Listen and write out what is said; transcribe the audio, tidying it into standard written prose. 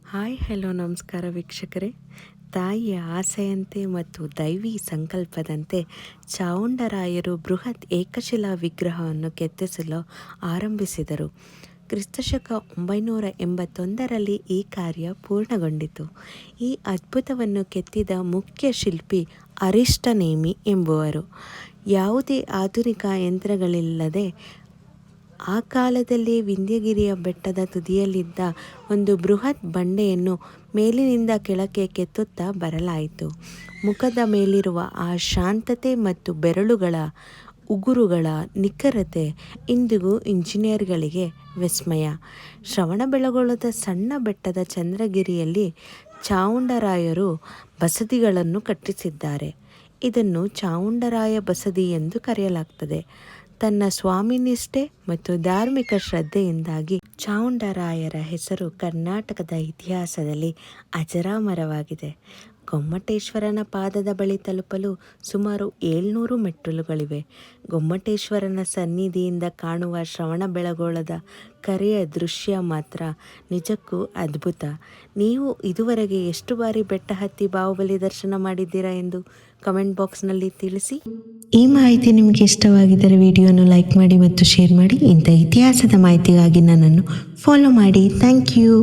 Hi hello ನಮಸ್ಕಾರ ವೀಕ್ಷಕರೇ. ತಾಯಿಯ ಆಸೆಯಂತೆ ಮತ್ತು ದೈವಿ ಸಂಕಲ್ಪದಂತೆ ಚಾವುಂಡರಾಯರು ಬೃಹತ್ ಏಕಶಿಲಾ ವಿಗ್ರಹವನ್ನು ಕೆತ್ತಿಸಲು ಆರಂಭಿಸಿದರು. ಕ್ರಿಸ್ತಶಕ 981ರಲ್ಲಿ ಈ ಕಾರ್ಯ ಪೂರ್ಣಗೊಂಡಿತು. ಈ ಅದ್ಭುತವನ್ನು ಕೆತ್ತಿದ ಮುಖ್ಯ ಶಿಲ್ಪಿ ಅರಿಷ್ಟನೇಮಿ ಎಂಬುವರು. ಯಾವುದೇ ಆಧುನಿಕ ಯಂತ್ರಗಳಿಲ್ಲದೆ ಆ ಕಾಲದಲ್ಲಿ ವಿಂಧ್ಯಗಿರಿಯ ಬೆಟ್ಟದ ತುದಿಯಲ್ಲಿದ್ದ ಒಂದು ಬೃಹತ್ ಬಂಡೆಯನ್ನು ಮೇಲಿನಿಂದ ಕೆಳಕ್ಕೆ ಕೆತ್ತುತ್ತಾ ಬರಲಾಯಿತು. ಮುಖದ ಮೇಲಿರುವ ಆ ಶಾಂತತೆ ಮತ್ತು ಬೆರಳುಗಳ ಉಗುರುಗಳ ನಿಖರತೆ ಇಂದಿಗೂ ಇಂಜಿನಿಯರ್ಗಳಿಗೆ ವಿಸ್ಮಯ. ಶ್ರವಣಬೆಳಗೊಳದ ಸಣ್ಣ ಬೆಟ್ಟದ ಚಂದ್ರಗಿರಿಯಲ್ಲಿ ಚಾವುಂಡರಾಯರು ಬಸದಿಗಳನ್ನು ಕಟ್ಟಿಸಿದ್ದಾರೆ. ಇದನ್ನು ಚಾವುಂಡರಾಯ ಬಸದಿ ಎಂದು ಕರೆಯಲಾಗ್ತದೆ. ತನ್ನ ಸ್ವಾಮಿನಿಷ್ಠೆ ಮತ್ತು ಧಾರ್ಮಿಕ ಶ್ರದ್ಧೆಯಿಂದಾಗಿ ಚಾವುಂಡರಾಯರ ಹೆಸರು ಕರ್ನಾಟಕದ ಇತಿಹಾಸದಲ್ಲಿ ಅಜರಾಮರವಾಗಿದೆ. ಗೊಮ್ಮಟೇಶ್ವರನ ಪಾದದ ಬಳಿ ತಲುಪಲು ಸುಮಾರು 700 ಮೆಟ್ಟಿಲುಗಳಿವೆ. ಗೊಮ್ಮಟೇಶ್ವರನ ಸನ್ನಿಧಿಯಿಂದ ಕಾಣುವ ಶ್ರವಣಬೆಳಗೊಳದ ಕರೆಯ ದೃಶ್ಯ ಮಾತ್ರ ನಿಜಕ್ಕೂ ಅದ್ಭುತ. ನೀವು ಇದುವರೆಗೆ ಎಷ್ಟು ಬಾರಿ ಬೆಟ್ಟ ಹತ್ತಿ ಬಾಹುಬಲಿ ದರ್ಶನ ಮಾಡಿದ್ದೀರಾ ಎಂದು ಕಮೆಂಟ್ ಬಾಕ್ಸ್ನಲ್ಲಿ ತಿಳಿಸಿ. ಈ ಮಾಹಿತಿ ನಿಮಗೆ ಇಷ್ಟವಾಗಿದ್ದರೆ ವಿಡಿಯೋನ ಲೈಕ್ ಮಾಡಿ ಮತ್ತು ಶೇರ್ ಮಾಡಿ. ಇಂಥ ಇತಿಹಾಸದ ಮಾಹಿತಿಗಾಗಿ ನನ್ನನ್ನು ಫಾಲೋ ಮಾಡಿ. Thank you.